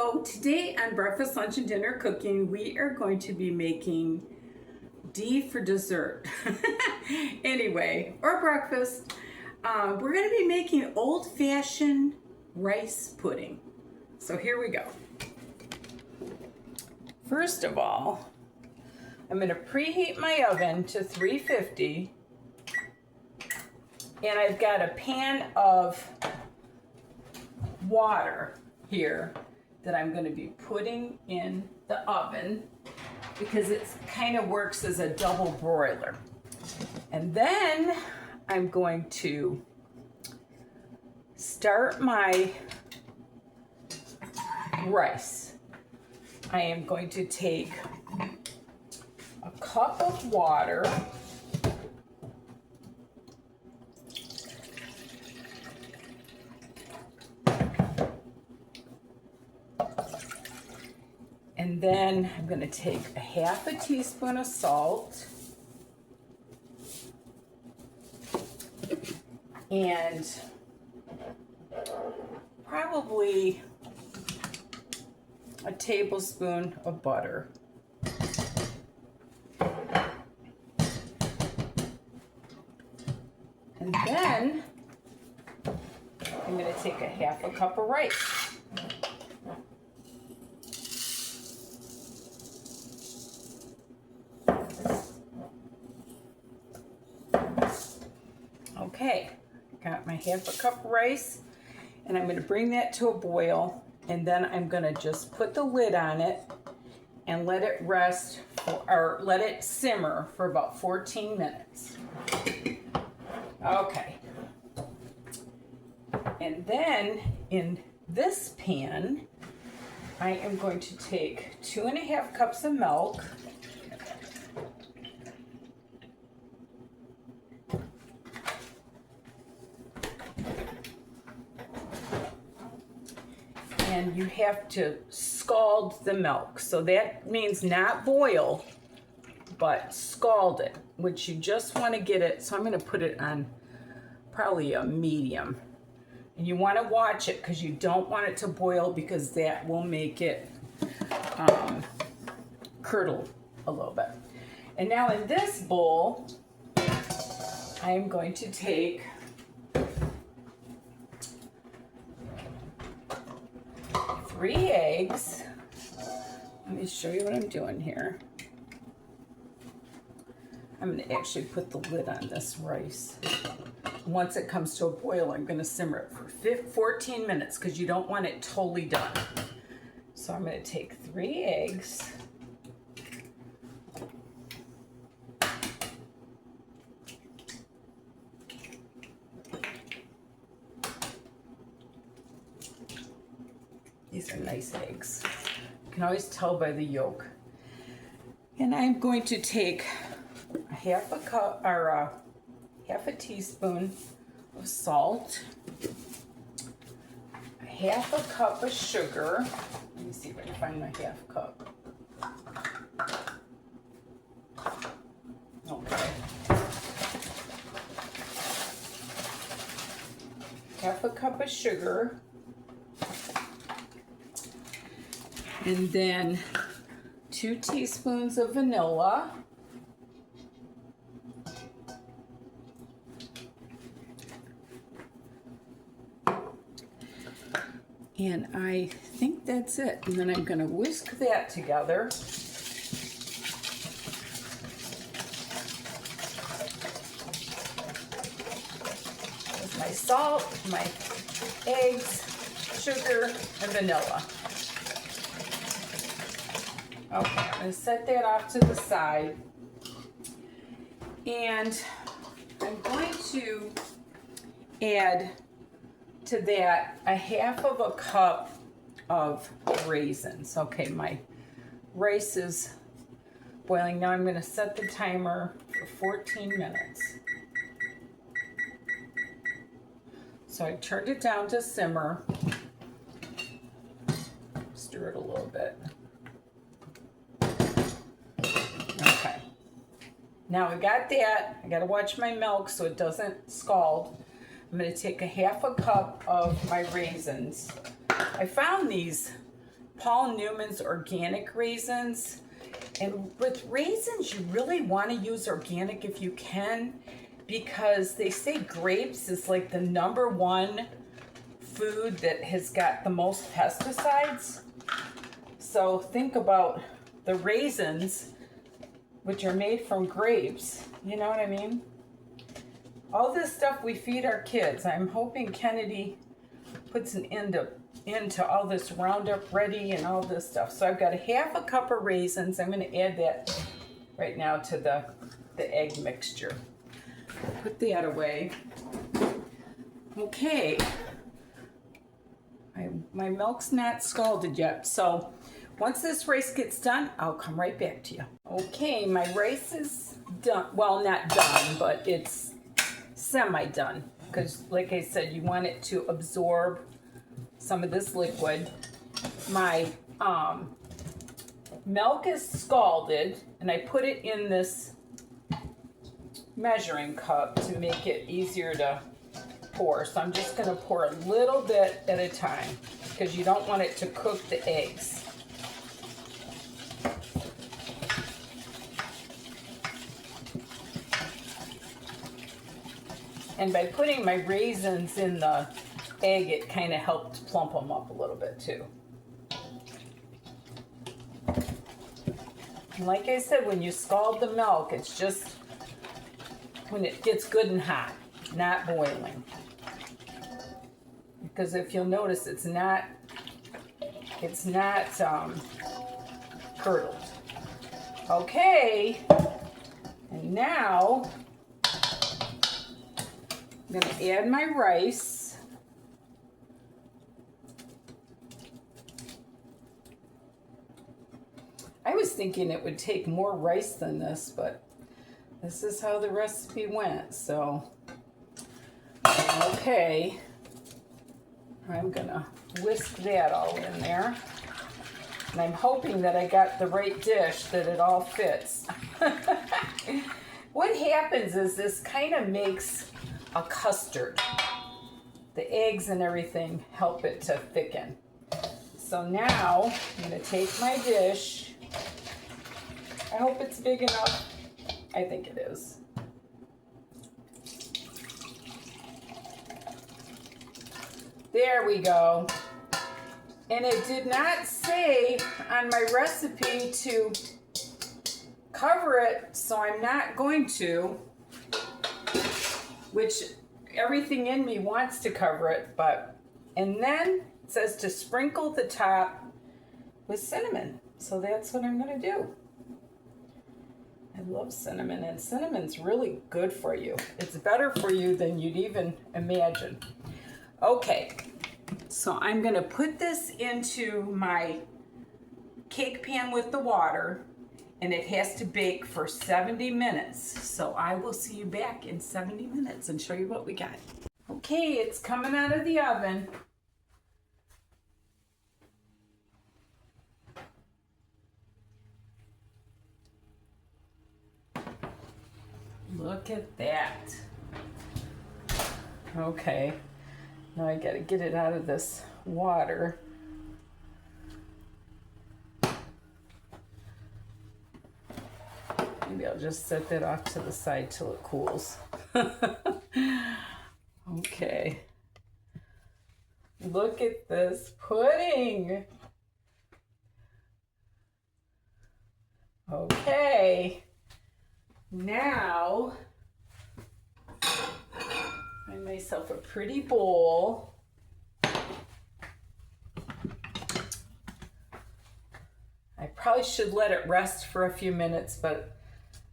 Hello, today on Breakfast, Lunch, and Dinner Cooking, we are going to be making D for dessert. Anyway, or breakfast. We're going to be making old-fashioned rice pudding. So here we go. First of all, I'm going to preheat my oven to 350. And I've got a pan of water here that I'm going to be putting in the oven because it kind of works as a double broiler. And then I'm going to start my rice. I am going to take a cup of water, and then I'm going to take a half a teaspoon of salt and probably a tablespoon of butter. And then I'm going to take a half a cup of rice. Okay, got my half a cup of rice, and I'm going to bring that to a boil, and then I'm going to just put the lid on it and let it rest or let it simmer for about 14 minutes. Okay. And then in this pan, I am going to take 2.5 cups of milk. And you have to scald the milk. So that means not boil, but scald it, which you just want to get it. So I'm going to put it on probably a medium. And you want to watch it because you don't want it to boil because that will make it curdle a little bit. And now in this bowl, I am going to take three eggs. Let me show you what I'm doing here. I'm going to actually put the lid on this rice. Once it comes to a boil, I'm going to simmer it for 14 minutes because you don't want it totally done. So I'm going to take 3 eggs. These are nice eggs. You can always tell by the yolk. And I'm going to take a half a cup or half a teaspoon of salt, a half a cup of sugar. Let me see if I can find my half cup. Okay. Half a cup of sugar. And then 2 teaspoons of vanilla. And I think that's it. And then I'm going to whisk that together. With my salt, my eggs, sugar, and vanilla. Okay, I'm going to set that off to the side. And I'm going to add to that a half of a cup of raisins. Okay, my rice is boiling. Now I'm going to set the timer for 14 minutes. So I turned it down to simmer. Stir it a little bit. Okay. Now we got that. I got to watch my milk so it doesn't scald. I'm going to take a half a cup of my raisins. I found these Paul Newman's organic raisins. And with raisins, you really want to use organic if you can, because they say grapes is like the #1 food that has got the most pesticides. So think about the raisins, which are made from grapes. You know what I mean? All this stuff we feed our kids. I'm hoping Kennedy puts an end to all this Roundup Ready and all this stuff. So I've got a 1/2 cup of raisins. I'm going to add that right now to the egg mixture. Put that away. Okay. My milk's not scalded yet, so once this rice gets done, I'll come right back to you. Okay, my rice is done. Well, not done, but it's semi-done, because like I said, you want it to absorb some of this liquid. My milk is scalded, and I put it in this measuring cup to make it easier to pour. So I'm just going to pour a little bit at a time, because you don't want it to cook the eggs. And by putting my raisins in the egg, it kind of helped plump them up a little bit too. And like I said, when you scald the milk, it's just when it gets good and hot, not boiling. Because if you'll notice, it's not curdled. Okay, and now I'm going to add my rice. I was thinking it would take more rice than this, but this is how the recipe went, so okay. I'm gonna whisk that all in there. And I'm hoping that I got the right dish, that it all fits. What happens is this kind of makes a custard. The eggs and everything help it to thicken. So now I'm gonna take my dish. I hope it's big enough. I think it is. There we go. And it did not say on my recipe to cover it, so I'm not going to, which everything in me wants to cover it, and then it says to sprinkle the top with cinnamon. So that's what I'm gonna do. I love cinnamon, and cinnamon's really good for you. It's better for you than you'd even imagine. Okay, so I'm gonna put this into my cake pan with the water, and it has to bake for 70 minutes. So I will see you back in 70 minutes and show you what we got. Okay, it's coming out of the oven. Look at that. Okay. Now I gotta get it out of this water. Maybe I'll just set that off to the side till it cools. Okay. Look at this pudding. Okay. Now, find myself a pretty bowl. I probably should let it rest for a few minutes, but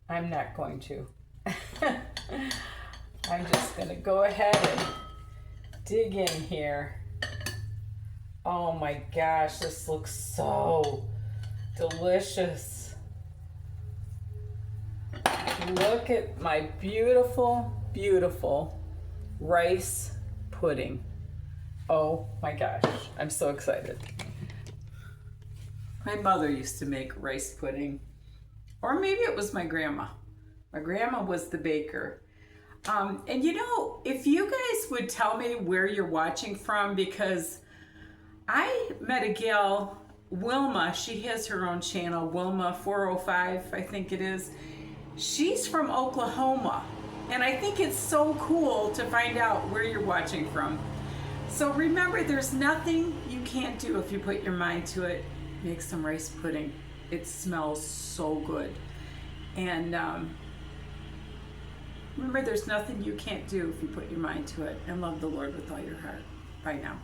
I'm not going to. I'm just gonna go ahead and dig in here. Oh my gosh, this looks so delicious. Look at my beautiful, beautiful rice pudding. Oh my gosh, I'm so excited. My mother used to make rice pudding, or maybe it was my grandma. My grandma was the baker. And you know, if you guys would tell me where you're watching from, because I met a gal Wilma, she has her own channel, Wilma 405, I think it is. She's from Oklahoma, and I think it's so cool to find out where you're watching from. So remember, there's nothing you can't do if you put your mind to it. Make some rice pudding. It smells so good. And remember, there's nothing you can't do if you put your mind to it, and love the Lord with all your heart. Bye now.